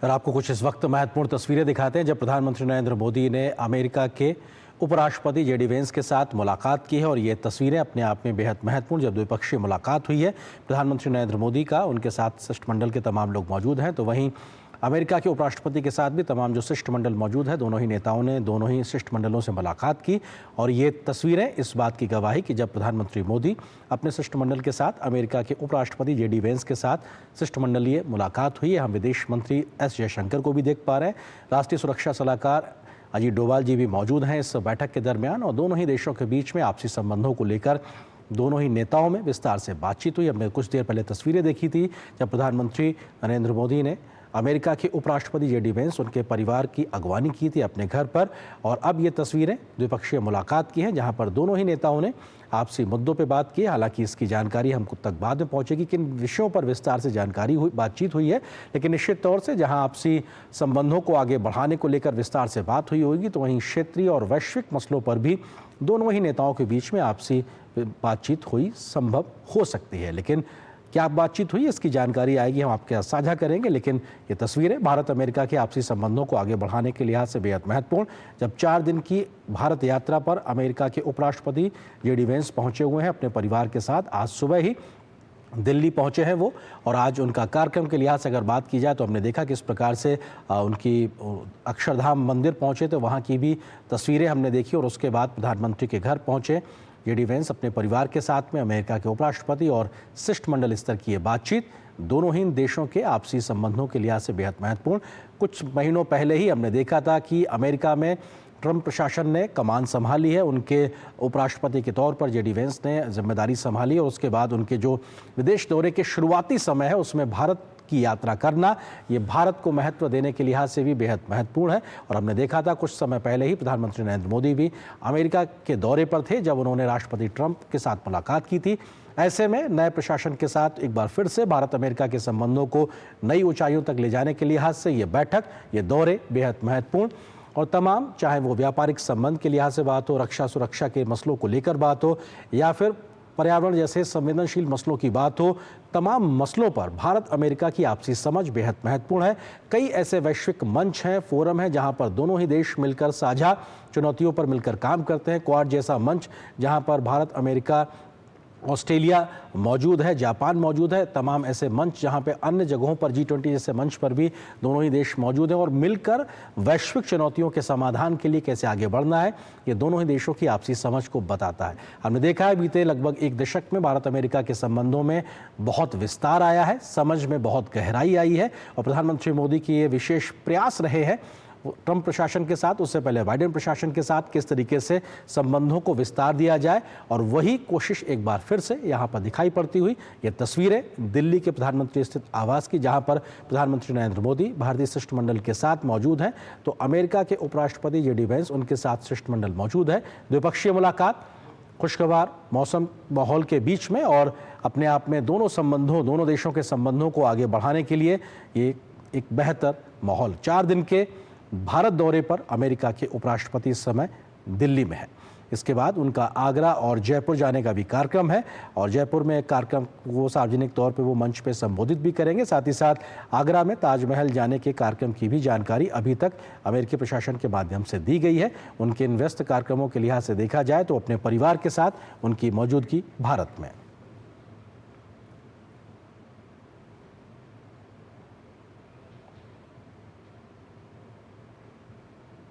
और आपको कुछ इस वक्त महत्वपूर्ण तस्वीरें दिखाते हैं जब प्रधानमंत्री नरेंद्र मोदी ने अमेरिका के उपराष्ट्रपति जेडी वेंस के साथ मुलाकात की है। और ये तस्वीरें अपने आप में बेहद महत्वपूर्ण, जब द्विपक्षीय मुलाकात हुई है प्रधानमंत्री नरेंद्र मोदी का, उनके साथ शिष्टमंडल के तमाम लोग मौजूद हैं। तो वहीं अमेरिका के उपराष्ट्रपति के साथ भी तमाम जो शिष्टमंडल मौजूद है, दोनों ही नेताओं ने दोनों ही शिष्टमंडलों से मुलाकात की। और ये तस्वीरें इस बात की गवाही कि जब प्रधानमंत्री मोदी अपने शिष्टमंडल के साथ अमेरिका के उपराष्ट्रपति जेडी वेंस के साथ शिष्टमंडलीय मुलाकात हुई है। हम विदेश मंत्री एस जयशंकर को भी देख पा रहे हैं, राष्ट्रीय सुरक्षा सलाहकार अजीत डोभाल जी भी मौजूद हैं इस बैठक के दरमियान। और दोनों ही देशों के बीच में आपसी संबंधों को लेकर दोनों ही नेताओं में विस्तार से बातचीत हुई। हमने कुछ देर पहले तस्वीरें देखी थी जब प्रधानमंत्री नरेंद्र मोदी ने अमेरिका के उपराष्ट्रपति जेडी वेंस, उनके परिवार की अगवानी की थी अपने घर पर। और अब ये तस्वीरें द्विपक्षीय मुलाकात की हैं जहां पर दोनों ही नेताओं ने आपसी मुद्दों पे बात की। हालांकि इसकी जानकारी हमको तक बाद में पहुंचेगी किन विषयों पर विस्तार से जानकारी हुई, बातचीत हुई है। लेकिन निश्चित तौर से जहां आपसी संबंधों को आगे बढ़ाने को लेकर विस्तार से बात हुई होगी, तो वहीं क्षेत्रीय और वैश्विक मसलों पर भी दोनों ही नेताओं के बीच में आपसी बातचीत हुई संभव हो सकती है। लेकिन क्या बातचीत हुई, इसकी जानकारी आएगी, हम आपके साथ साझा करेंगे। लेकिन ये तस्वीरें भारत अमेरिका के आपसी संबंधों को आगे बढ़ाने के लिहाज से बेहद महत्वपूर्ण, जब 4 दिन की भारत यात्रा पर अमेरिका के उपराष्ट्रपति जेडी वेंस पहुंचे हुए हैं अपने परिवार के साथ। आज सुबह ही दिल्ली पहुंचे हैं वो, और आज उनका कार्यक्रम के लिहाज से अगर बात की जाए तो हमने देखा किस प्रकार से उनकी अक्षरधाम मंदिर पहुंचे, तो वहाँ की भी तस्वीरें हमने देखी। और उसके बाद प्रधानमंत्री के घर पहुंचे जेडी वेंस अपने परिवार के साथ में, अमेरिका के उपराष्ट्रपति और शिष्टमंडल स्तर की ये बातचीत दोनों ही देशों के आपसी संबंधों के लिहाज से बेहद महत्वपूर्ण। कुछ महीनों पहले ही हमने देखा था कि अमेरिका में ट्रंप प्रशासन ने कमान संभाली है, उनके उपराष्ट्रपति के तौर पर जेडी वेंस ने जिम्मेदारी संभाली। और उसके बाद उनके जो विदेश दौरे के शुरुआती समय है उसमें भारत की यात्रा करना, ये भारत को महत्व देने के लिहाज से भी बेहद महत्वपूर्ण है। और हमने देखा था कुछ समय पहले ही प्रधानमंत्री नरेंद्र मोदी भी अमेरिका के दौरे पर थे जब उन्होंने राष्ट्रपति ट्रंप के साथ मुलाकात की थी। ऐसे में नए प्रशासन के साथ एक बार फिर से भारत अमेरिका के संबंधों को नई ऊंचाइयों तक ले जाने के लिहाज से ये बैठक, ये दौरे बेहद महत्वपूर्ण। और तमाम, चाहे वो व्यापारिक संबंध के लिहाज से बात हो, रक्षा सुरक्षा के मसलों को लेकर बात हो, या फिर पर्यावरण जैसे संवेदनशील मसलों की बात हो, तमाम मसलों पर भारत अमेरिका की आपसी समझ बेहद महत्वपूर्ण है। कई ऐसे वैश्विक मंच हैं, फोरम हैं जहां पर दोनों ही देश मिलकर साझा चुनौतियों पर मिलकर काम करते हैं। क्वाड जैसा मंच जहां पर भारत, अमेरिका, ऑस्ट्रेलिया मौजूद है, जापान मौजूद है, तमाम ऐसे मंच जहां पे अन्य जगहों पर G20 जैसे मंच पर भी दोनों ही देश मौजूद हैं। और मिलकर वैश्विक चुनौतियों के समाधान के लिए कैसे आगे बढ़ना है, ये दोनों ही देशों की आपसी समझ को बताता है। हमने देखा है बीते लगभग 1 दशक में भारत अमेरिका के संबंधों में बहुत विस्तार आया है, समझ में बहुत गहराई आई है। और प्रधानमंत्री मोदी के ये विशेष प्रयास रहे हैं ट्रंप प्रशासन के साथ, उससे पहले बाइडेन प्रशासन के साथ, किस तरीके से संबंधों को विस्तार दिया जाए। और वही कोशिश एक बार फिर से यहाँ पर दिखाई पड़ती हुई ये तस्वीरें दिल्ली के प्रधानमंत्री स्थित आवास की, जहाँ पर प्रधानमंत्री नरेंद्र मोदी भारतीय शिष्टमंडल के साथ मौजूद हैं। तो अमेरिका के उपराष्ट्रपति जेडी वेंस, उनके साथ शिष्टमंडल मौजूद है। द्विपक्षीय मुलाकात खुशगवार मौसम माहौल के बीच में, और अपने आप में दोनों संबंधों, दोनों देशों के संबंधों को आगे बढ़ाने के लिए ये एक बेहतर माहौल। 4 दिन के भारत दौरे पर अमेरिका के उपराष्ट्रपति इस समय दिल्ली में है। इसके बाद उनका आगरा और जयपुर जाने का भी कार्यक्रम है, और जयपुर में एक कार्यक्रम वो सार्वजनिक तौर पे वो मंच पे संबोधित भी करेंगे। साथ ही साथ आगरा में ताजमहल जाने के कार्यक्रम की भी जानकारी अभी तक अमेरिकी प्रशासन के माध्यम से दी गई है। उनके इन व्यस्त कार्यक्रमों के लिहाज से देखा जाए तो अपने परिवार के साथ उनकी मौजूदगी भारत में